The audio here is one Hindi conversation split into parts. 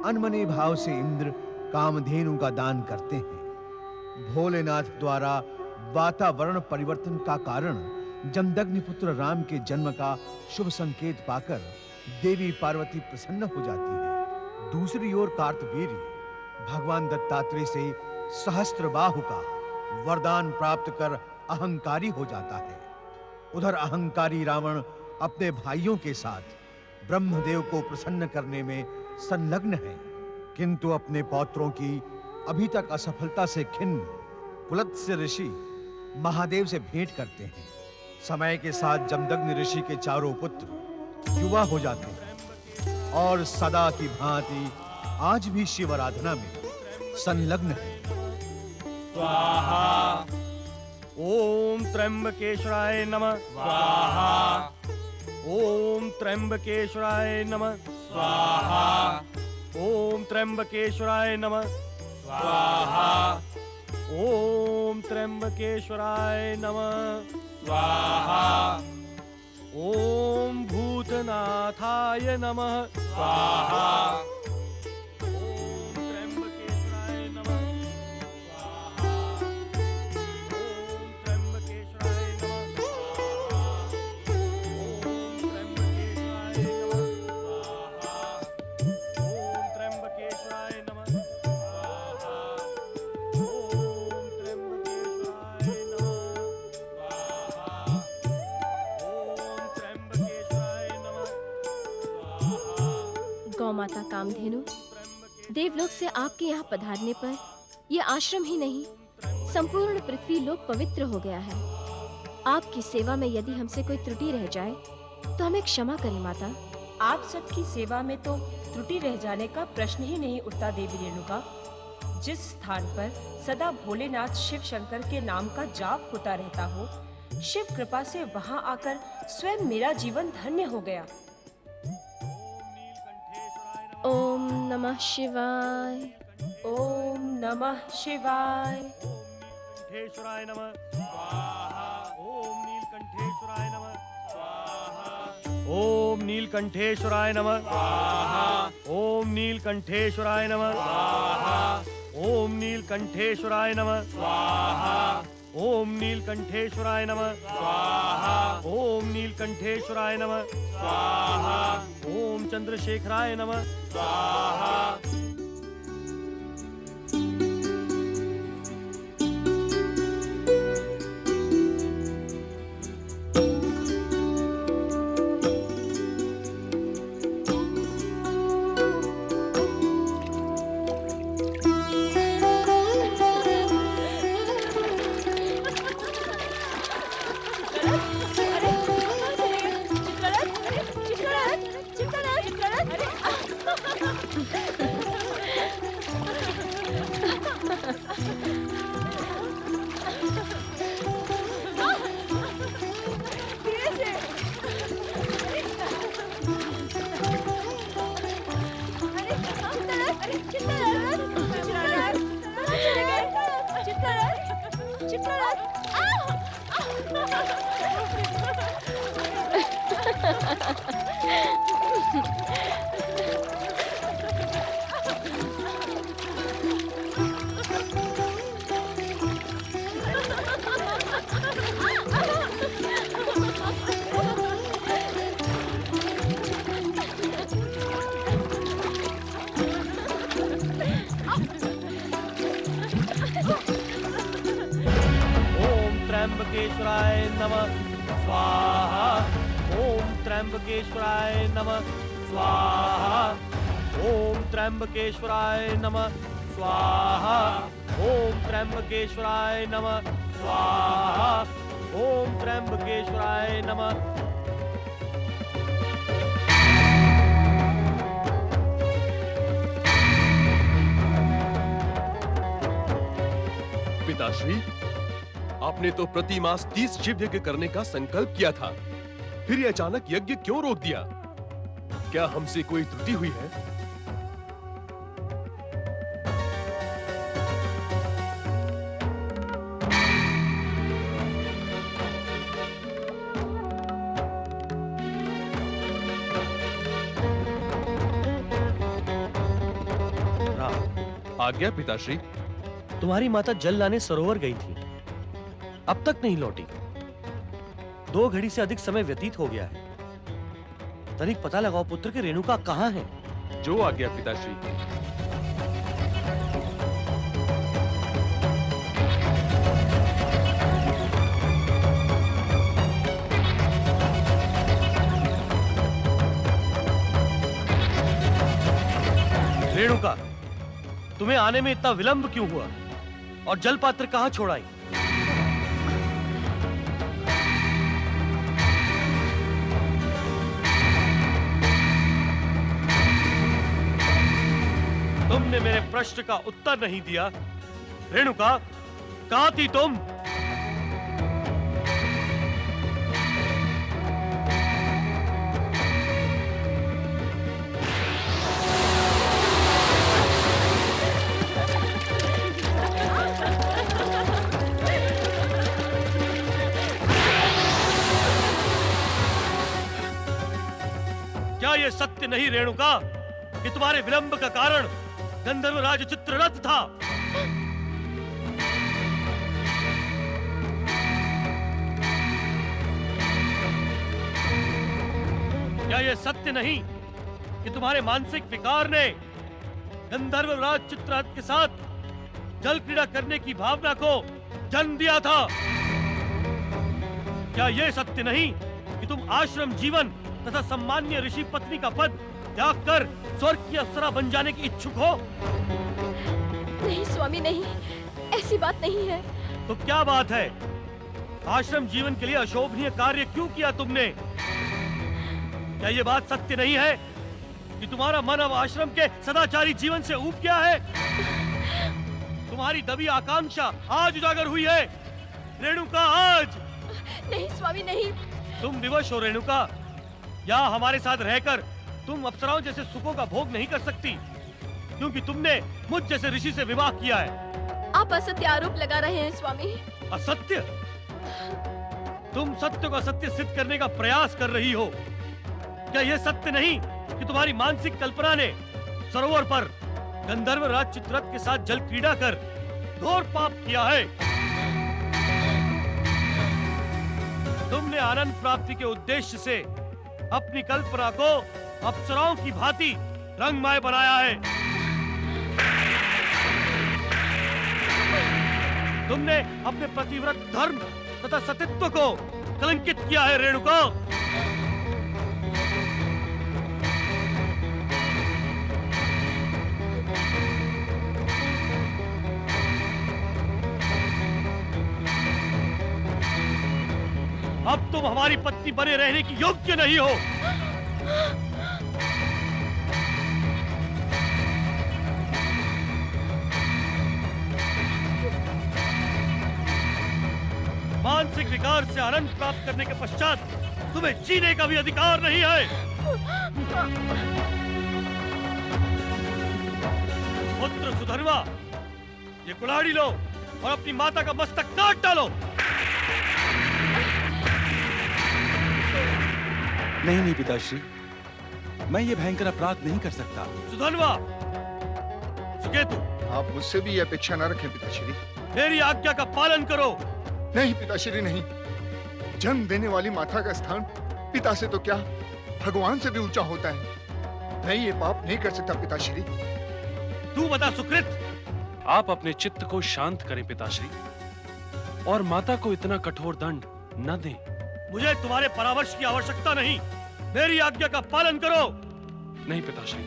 अनमने भाव से इंद्र कामधेनु का दान करते हैं। भोलेनाथ द्वारा वातावरण परिवर्तन का कारण जमदग्नि पुत्र राम के जन्म का शुभ संकेत पाकर देवी पार्वती प्रसन्न हो जाती है। दूसरी ओर कार्तवीर्य भगवान दत्तात्रेय से सहस्त्रबाहु का वरदान प्राप्त कर अहंकारी हो जाता है। उधर अहंकारी रावण अपने भाइयों के साथ ब्रह्मदेव को प्रसन्न करने में संलग्न है, किंतु अपने पौत्रों की अभी तक असफलता से खिन्न पुलत्स्य ऋषि महादेव से भेंट करते हैं। समय के साथ जमदग्नि ऋषि के चारों पुत्र युवा हो जाते हैं और सदा की भांति आज भी शिव आराधना में संलग्न है। स्वाहा। ओम त्र्यंबकेश्वराय नमः। स्वाहा। ओम त्र्यंबकेश्वराय नमः। स्वाहा। ओम त्र्यंबकेश्वराय नमः। स्वाहा। ओम त्र्यंबकेश्वराय नमः। स्वाहा। ओम भूतनाथाय नमः। स्वाहा। ओम त्र्यंबकेश्वराय नमः। स्वाहा। ओम त्र्यंबकेश्वराय नमः। स्वाहा। ओम त्र्यंबकेश्वराय नमः। स्वाहा। ओम त्र्यंबकेश्वराय नमः। स्वाहा। ओम त्र्यंबकेश्वराय नमः। स्वाहा। ओम त्र्यंबकेश्वराय नमः। स्वाहा। गौ माता कामधेनु, देवलोक से आपके यहाँ पधारने पर यह आश्रम ही नहीं, संपूर्ण पृथ्वी लोक पवित्र हो गया है। आपकी सेवा में यदि हमसे कोई त्रुटि रह जाए तो हमें क्षमा करें माता। आप सबकी सेवा में तो त्रुटि रह जाने का प्रश्न ही नहीं उठता देवी रेणुका। जिस स्थान पर सदा भोलेनाथ शिव शंकर के नाम का जाप होता रहता हो, शिव कृपा से वहां आकर स्वयं मेरा जीवन धन्य हो गया। ओम नमः शिवाय। ओम नमः शिवाय। नीलकंठेश्वराय नमः। स्वाहा। ओम नीलकंठेश्वराय नमः। स्वाहा। ओम नीलकंठेश्वराय नमः। स्वाहा। ओम नीलकंठेश्वराय नमः। स्वाहा। ओम नीलकंठेश्वराय नमः। स्वाहा। ओम नीलकंठेश्वराय नमः। स्वाहा। ओम नीलकंठेश्वराय नमः। स्वाहा। ओम चंद्रशेखराय नमः। स्वाहा। त्र्यंबकेश्वराय नमः। स्वाहा। ओम त्र्यंबकेश्वराय नमः। स्वाहा। ओम त्र्यंबकेश्वराय नमः। स्वाहा। ओम त्र्यंबकेश्वराय नमः। स्वाहा। ओम त्र्यंबकेश्वराय नमः। पिताश्री, आपने तो प्रति मास 30 शिव यज्ञ करने का संकल्प किया था, फिर ये अचानक यज्ञ क्यों रोक दिया? क्या हमसे कोई त्रुटि हुई है? आज्ञा पिताश्री। तुम्हारी माता जल लाने सरोवर गई थी, अब तक नहीं लौटी। 2 घड़ी से अधिक समय व्यतीत हो गया है। तनिक पता लगाओ पुत्र के रेणुका कहाँ है। जो आज्ञा पिताश्री। रेणुका, तुम्हें आने में इतना विलंब क्यों हुआ? और जल पात्र कहाँ छोड़ाई? तुमने मेरे प्रश्न का उत्तर नहीं दिया। रेणुका, कहाँ थी तुम? क्या यह सत्य नहीं रेणुका कि तुम्हारे विलंब का कारण गंधर्वराज चित्ररथ था? क्या यह सत्य नहीं कि तुम्हारे मानसिक विकार ने गंधर्वराज चित्ररथ के साथ जल क्रीड़ा करने की भावना को जन्म दिया था? क्या यह सत्य नहीं कि तुम आश्रम जीवन तथा सम्मान्य ऋषि पत्नी का पद त्याग कर स्वर्ग की अप्सरा बन जाने की इच्छुक हो? नहीं स्वामी, नहीं, ऐसी बात नहीं है। तो क्या बात है? आश्रम जीवन के लिए अशोभनीय कार्य क्यों किया तुमने? क्या ये बात सत्य नहीं है कि तुम्हारा मन अब आश्रम के सदाचारी जीवन से ऊब गया है? तुम्हारी दबी आकांक्षा आज उजागर हुई है रेणुका, आज। नहीं स्वामी, नहीं। तुम विवश हो रेणुका, या हमारे साथ रहकर तुम अप्सराओं जैसे सुखों का भोग नहीं कर सकती, क्योंकि तुमने मुझ जैसे ऋषि से विवाह किया है। आप असत्य आरोप लगा रहे हैं स्वामी। असत्य? तुम सत्य को असत्य सिद्ध करने का प्रयास कर रही हो। क्या यह सत्य नहीं कि तुम्हारी मानसिक कल्पना ने सरोवर पर गंधर्वराज चित्ररथ के साथ जल क्रीड़ा कर घोर पाप किया है? तुमने आनंद प्राप्ति के उद्देश्य से अपनी कल्पना को अप्सराओं की भांति रंगमय बनाया है। तुमने अपने प्रतिव्रत धर्म तथा सतीत्व को कलंकित किया है रेणुका। अब तुम हमारी पत्नी बने रहने की योग्य नहीं हो। मानसिक विकार से आनंद प्राप्त करने के पश्चात तुम्हें जीने का भी अधिकार नहीं है। पुत्र सुधर्मा, ये कुल्हाड़ी लो और अपनी माता का मस्तक काट डालो। नहीं नहीं पिताश्री, मैं ये भयंकर अपराध नहीं कर सकता। सुधर्मा, सुकेतु, आप मुझसे भी यह अपेक्षा न रखें पिताश्री। मेरी आज्ञा का पालन करो। नहीं पिताश्री, नहीं। जन्म देने वाली माता का स्थान पिता से तो क्या, भगवान से भी ऊंचा होता है। मैं ये पाप नहीं कर सकता पिताश्री। तू बता सुकृत। आप अपने चित्त को शांत करें पिताश्री, और माता को इतना कठोर दंड न दें। मुझे तुम्हारे परामर्श की आवश्यकता नहीं। मेरी आज्ञा का पालन करो। नहीं पिताश्री,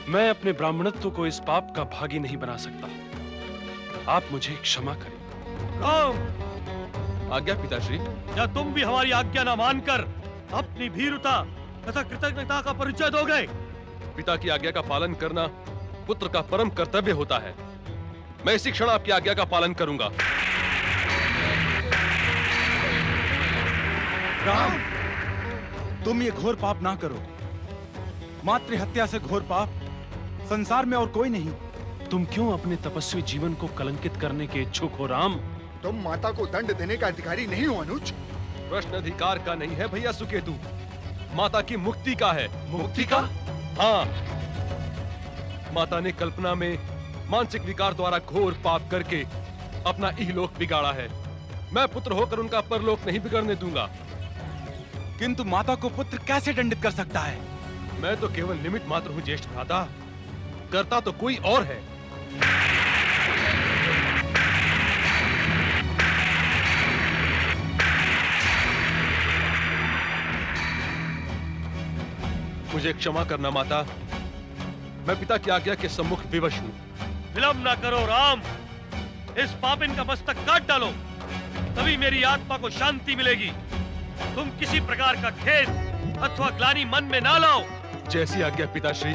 मैं अपने ब्राह्मणत्व को इस पाप का भागी नहीं बना सकता। आप मुझे क्षमा करें। राम, आज्ञा पिताश्री। क्या तुम भी हमारी आज्ञा न मानकर अपनी भीरुता तथा कृतज्ञता का परिचय दोगे? पिता की आज्ञा का पालन करना पुत्र का परम कर्तव्य होता है। मैं इसी क्षण आपकी आज्ञा का पालन करूंगा। राम, तुम ये घोर पाप ना करो। मातृ हत्या से घोर पाप संसार में और कोई नहीं। तुम क्यों अपने तपस्वी जीवन को कलंकित करने के इच्छुक हो राम? तुम माता को दंड देने का अधिकारी नहीं हो अनुज। प्रश्न अधिकार का नहीं है भैया सुकेतु, माता की मुक्ति का है। मुक्ति का? हाँ, माता ने कल्पना में मानसिक विकार द्वारा घोर पाप करके अपना इहलोक बिगाड़ा है। मैं पुत्र होकर उनका परलोक नहीं बिगड़ने दूंगा। किंतु माता को पुत्र कैसे दंडित कर सकता है? मैं तो केवल निमित्त मात्र हूं ज्येष्ठ भ्राता, करता तो कोई और है। मुझे क्षमा करना माता, मैं पिता की आज्ञा के सम्मुख विवश हूं। विलंब ना करो राम, इस पापिन का मस्तक काट डालो, तभी मेरी आत्मा को शांति मिलेगी। तुम किसी प्रकार का खेद अथवा ग्लानि मन में ना लाओ। जैसी आज्ञा पिताश्री।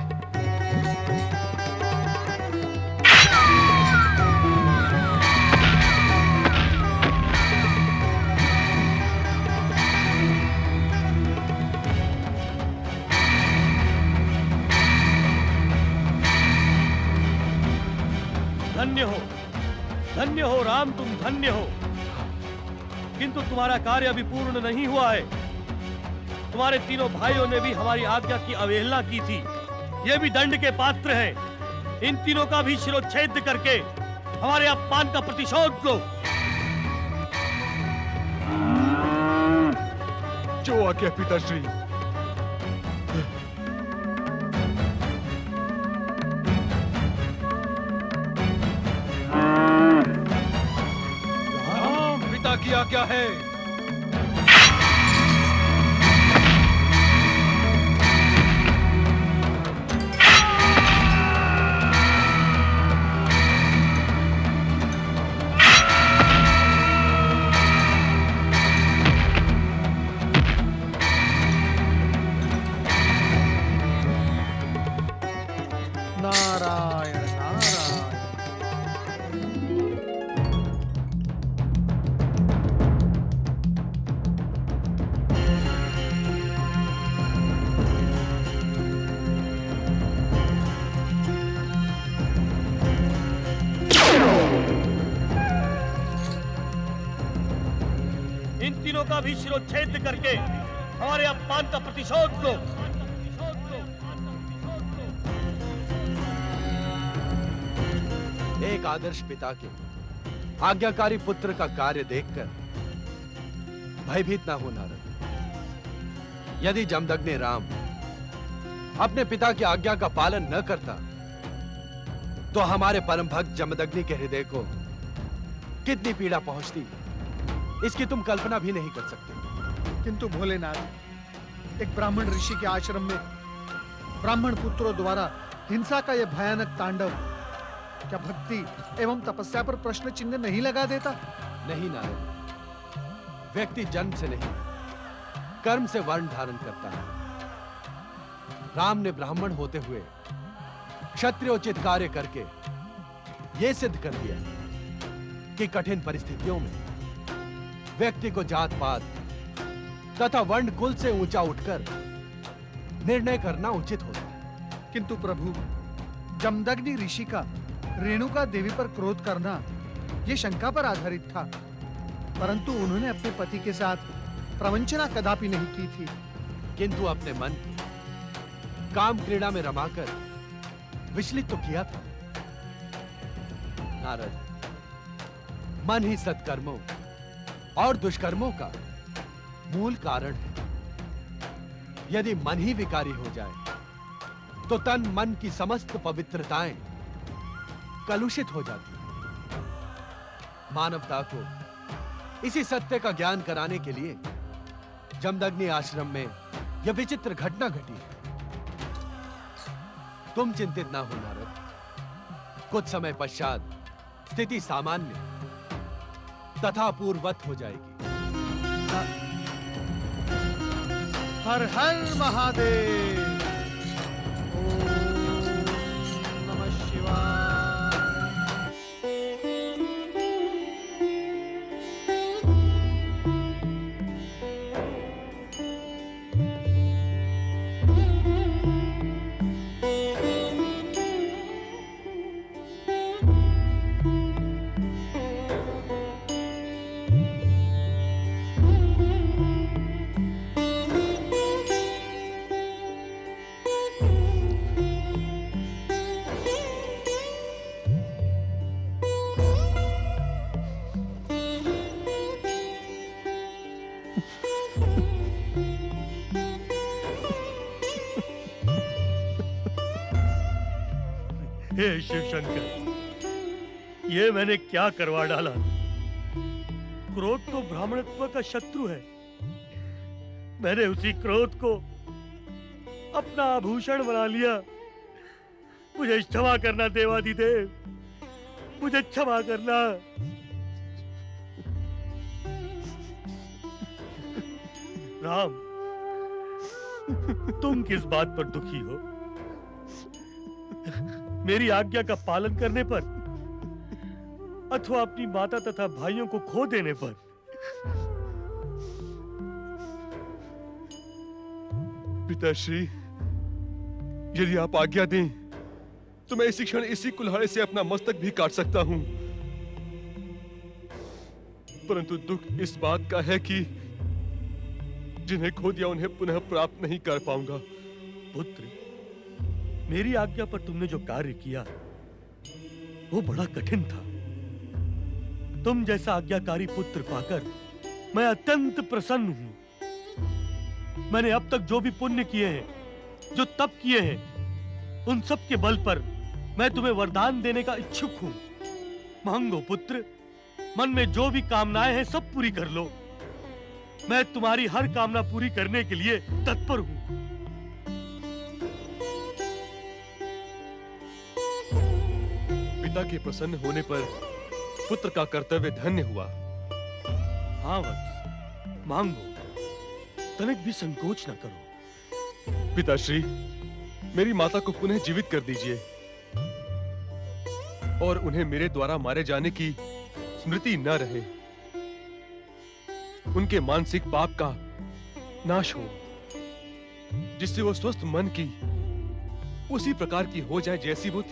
धन्य हो राम, तुम धन्य हो। किंतु तुम्हारा कार्य अभी पूर्ण नहीं हुआ है। तुम्हारे तीनों भाइयों ने भी हमारी आज्ञा की अवहेलना की थी, ये भी दंड के पात्र हैं। इन तीनों का भी शिरोच्छेद करके हमारे अपमान का प्रतिशोध लो। जो आज्ञा पिताश्री। पिता की आज्ञा है। नारायण नारायण। इन तीनों का भी शिरोच्छेद करके हमारे अपमान का प्रतिशोध लो। एक आदर्श पिता के आज्ञाकारी पुत्र का कार्य देखकर भयभीत ना हो नारद। यदि जमदग्नि राम अपने पिता की आज्ञा का पालन न करता तो हमारे परम भक्त जमदग्नि के हृदय को कितनी पीड़ा पहुंचती, इसकी तुम कल्पना भी नहीं कर सकते। किंतु भोलेनाथ, एक ब्राह्मण ऋषि के आश्रम में ब्राह्मण पुत्रों द्वारा हिंसा का यह भयानक तांडव क्या भक्ति एवं तपस्या पर प्रश्न चिन्ह नहीं लगा देता? नहीं नारद, व्यक्ति जन्म से नहीं कर्म से वर्ण धारण करता है। राम ने ब्राह्मण होते हुए क्षत्रियोचित कार्य करके यह सिद्ध कर दिया कि कठिन परिस्थितियों में व्यक्ति को जात पात तथा वर्ण कुल से ऊंचा उठकर निर्णय करना उचित होता है। किंतु प्रभु, जमदग्नि ऋषि का रेणुका देवी पर क्रोध करना यह शंका पर आधारित था, परंतु उन्होंने अपने पति के साथ प्रवंचना कदापि नहीं की थी। किंतु अपने मन को काम क्रीड़ा में रमाकर विचलित तो किया था। नारद, मन ही सत्कर्मों और दुष्कर्मों का मूल कारण है। यदि मन ही विकारी हो जाए तो तन मन की समस्त पवित्रताएं कलुषित हो जाती है। मानवता को इसी सत्य का ज्ञान कराने के लिए जमदग्नि आश्रम में यह विचित्र घटना घटी है। तुम चिंतित ना हो नारद, कुछ समय पश्चात स्थिति सामान्य तथा पूर्ववत हो जाएगी। हर हर महादेव। ओम नमः शिवाय। हे शिव शंकर, ये मैंने क्या करवा डाला? क्रोध तो ब्राह्मणत्व का शत्रु है। मैंने उसी क्रोध को अपना आभूषण बना लिया। मुझे क्षमा करना देवाधिदेव, मुझे क्षमा करना। राम, तुम किस बात पर दुखी हो? मेरी आज्ञा का पालन करने पर अथवा अपनी माता तथा भाइयों को खो देने पर? पिताश्री, यदि आप आज्ञा दें तो मैं इसी क्षण इसी कुल्हाड़े से अपना मस्तक भी काट सकता हूं। परंतु दुख इस बात का है कि जिन्हें खो दिया उन्हें पुनः प्राप्त नहीं कर पाऊंगा। पुत्र, मेरी आज्ञा पर तुमने जो कार्य किया वो बड़ा कठिन था। तुम जैसा आज्ञाकारी पुत्र पाकर मैं अत्यंत प्रसन्न हूं। मैंने अब तक जो भी पुण्य किए हैं, जो तप किए हैं, उन सब के बल पर मैं तुम्हें वरदान देने का इच्छुक हूं। मांगो पुत्र, मन में जो भी कामनाएं हैं सब पूरी कर लो। मैं तुम्हारी हर कामना पूरी करने के लिए तत्पर हूं। पिता के प्रसन्न होने पर पुत्र का कर्तव्य धन्य हुआ। हाँ वत्स, मांगो, तनिक भी संकोच न करो। पिताश्री, मेरी माता को पुनः जीवित कर दीजिए और उन्हें मेरे द्वारा मारे जाने की स्मृति न रहे। उनके मानसिक पाप का नाश हो, जिससे वो स्वस्थ मन की उसी प्रकार की हो जाए जैसी वो